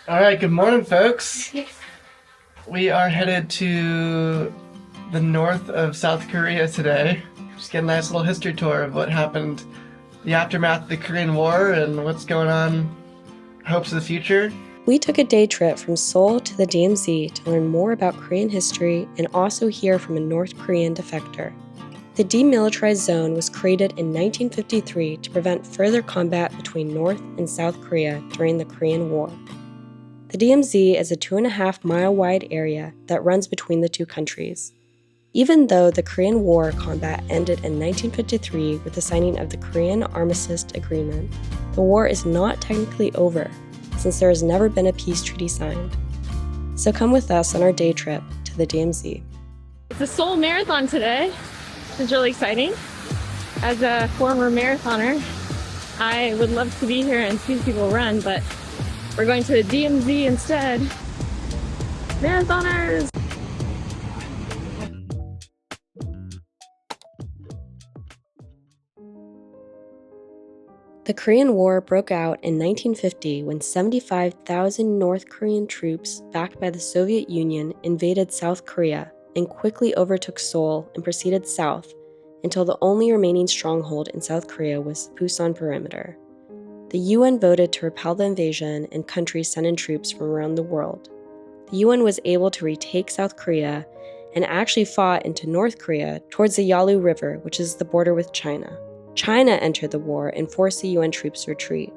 All right, good morning, folks. We are headed to the north of South Korea today. Just get a nice little history tour of what happened, the aftermath of the Korean War, and what's going on, hopes of the future. We took a day trip from Seoul to the DMZ to learn more about Korean history and also hear from a North Korean defector. The Demilitarized Zone was created in 1953 to prevent further combat between North and South Korea during the Korean War. The DMZ is a 2.5-mile wide area that runs between the two countries. Even though the Korean War combat ended in 1953 with the signing of the Korean Armistice Agreement, the war is not technically over, since there has never been a peace treaty signed. So come with us on our day trip to the DMZ. It's a Seoul Marathon today. It's really exciting. As a former marathoner, I would love to be here and see people run, but we're going to the DMZ instead. Marathoners! The Korean War broke out in 1950 when 75,000 North Korean troops backed by the Soviet Union invaded South Korea and quickly overtook Seoul and proceeded south until the only remaining stronghold in South Korea was the Pusan perimeter. The UN voted to repel the invasion, and countries sent in troops from around the world. The UN was able to retake South Korea and actually fought into North Korea towards the Yalu River, which is the border with China. China entered the war and forced the UN troops to retreat.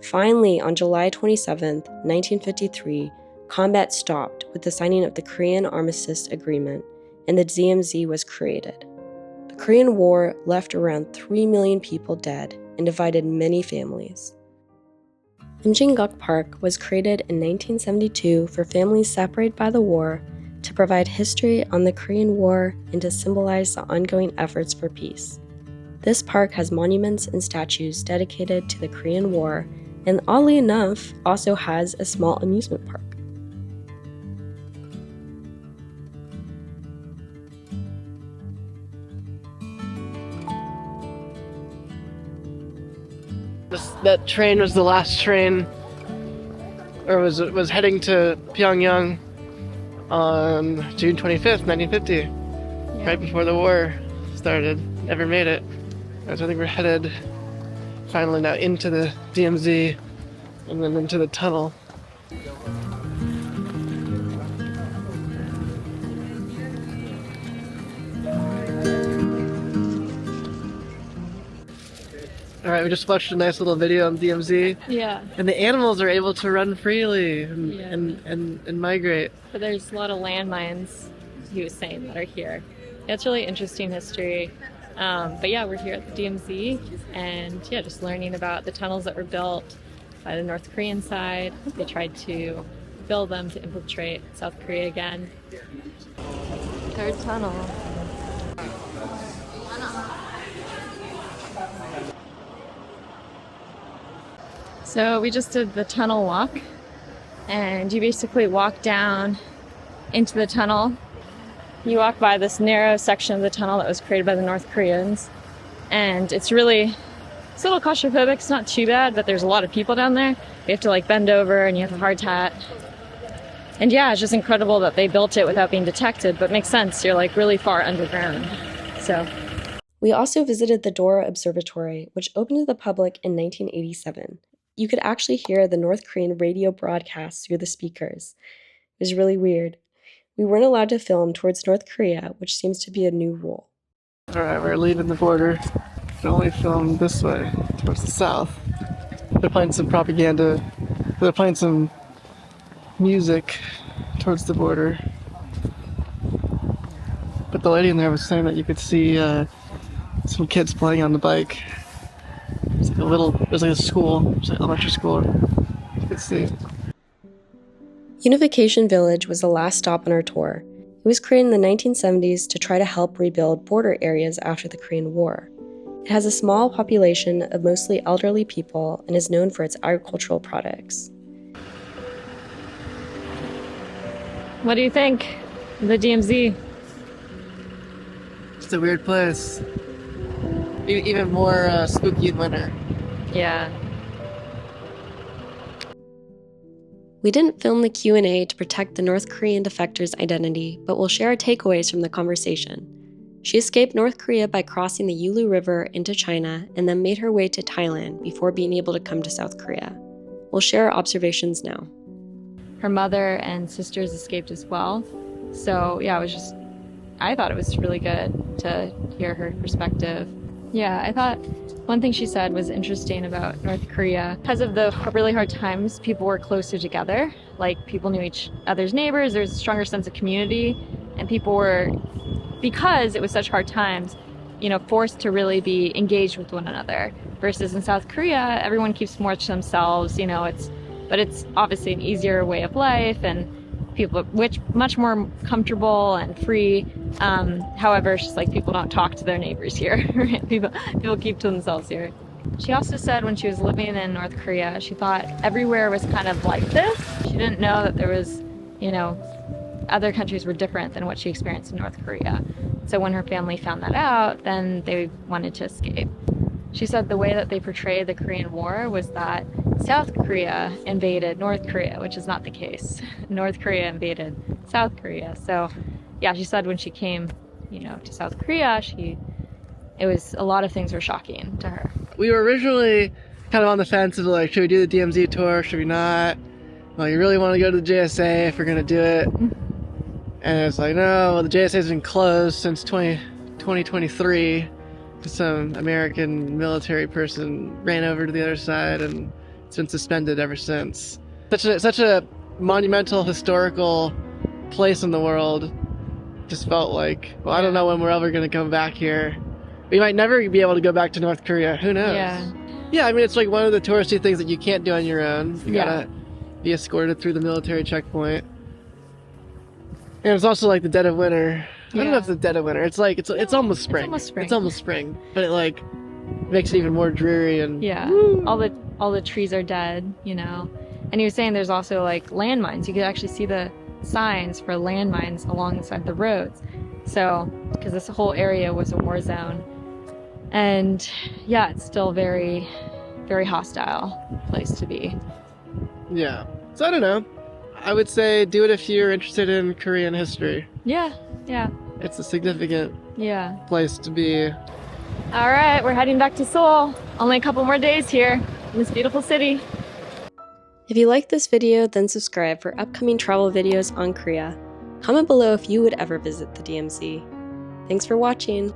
Finally, on July 27, 1953, combat stopped with the signing of the Korean Armistice Agreement, and the DMZ was created. The Korean War left around 3 million people dead and divided many families. Imjingak Park was created in 1972 for families separated by the war, to provide history on the Korean War and to symbolize the ongoing efforts for peace. This park has monuments and statues dedicated to the Korean War, and oddly enough, also has a small amusement park. That train was the last train, or was heading to Pyongyang on June 25th, 1950, right before the war started. Never made it. So I think we're headed finally now into the DMZ and then into the tunnel. Alright, we just watched a nice little video on DMZ. Yeah. And the animals are able to run freely and migrate. But there's a lot of landmines, he was saying, that are here. Yeah, it's really interesting history. But yeah, we're here at the DMZ, and yeah, just learning about the tunnels that were built by the North Korean side. They tried to build them to infiltrate South Korea again. Third tunnel. So we just did the tunnel walk, and you basically walk down into the tunnel. You walk by this narrow section of the tunnel that was created by the North Koreans, and it's a little claustrophobic. It's not too bad, but there's a lot of people down there. You have to bend over, and you have a hard hat. And yeah, it's just incredible that they built it without being detected, but makes sense. You're really far underground. So We also visited the Dora Observatory, which opened to the public in 1987. You could actually hear the North Korean radio broadcasts through the speakers. It was really weird. We weren't allowed to film towards North Korea, which seems to be a new rule. Alright, we're leaving the border. We can only film this way, towards the south. They're playing some propaganda. They're playing some music towards the border. But the lady in there was saying that you could see some kids playing on the bike. It was like a school, it was like elementary school. You could see. Unification Village was the last stop on our tour. It was created in the 1970s to try to help rebuild border areas after the Korean War. It has a small population of mostly elderly people and is known for its agricultural products. what do you think of the DMZ? It's a weird place. Even more spooky in winter. Yeah. We didn't film the Q&A to protect the North Korean defector's identity, but we'll share our takeaways from the conversation. She escaped North Korea by crossing the Yulu River into China and then made her way to Thailand before being able to come to South Korea. We'll share our observations now. Her mother and sisters escaped as well. So yeah, I thought it was really good to hear her perspective. Yeah, I thought one thing she said was interesting about North Korea. Because of the really hard times, people were closer together. Like, people knew each other's neighbors, there's a stronger sense of community, and people were, because it was such hard times, forced to really be engaged with one another. Versus in South Korea, everyone keeps more to themselves, but it's obviously an easier way of life, and people much more comfortable and free. However, it's just like people don't talk to their neighbors here. people keep to themselves here. She also said when she was living in North Korea, she thought everywhere was kind of like this. She didn't know that there was, other countries were different than what she experienced in North Korea. So when her family found that out, then they wanted to escape. She said the way that they portrayed the Korean War was that South Korea invaded North Korea, which is not the case. North Korea invaded South Korea. So yeah, she said when she came, to South Korea, it was, a lot of things were shocking to her. We were originally kind of on the fence of like, should we do the DMZ tour, should we not? Well, you really want to go to the JSA if we're going to do it. And it's like, no, well, the JSA's been closed since 2023. Some American military person ran over to the other side, and it's been suspended ever since. Such a monumental historical place in the world. Just felt like, well, I don't know when we're ever going to come back here. We might never be able to go back to North Korea. Who knows? Yeah, I mean, it's like one of the touristy things that you can't do on your own. You gotta be escorted through the military checkpoint. And it's also like the dead of winter. I don't know if it's the dead of winter. It's like it's almost spring. It's almost spring, but it like makes it even more dreary and woo. all the trees are dead, And he was saying there's also like landmines. You could actually see the signs for landmines alongside the roads. So because this whole area was a war zone, and yeah, it's still very, very hostile place to be. Yeah. So I don't know. I would say do it if you're interested in Korean history. Yeah. It's a significant place to be. All right, we're heading back to Seoul. Only a couple more days here in this beautiful city. If you liked this video, then subscribe for upcoming travel videos on Korea. Comment below if you would ever visit the DMZ. Thanks for watching.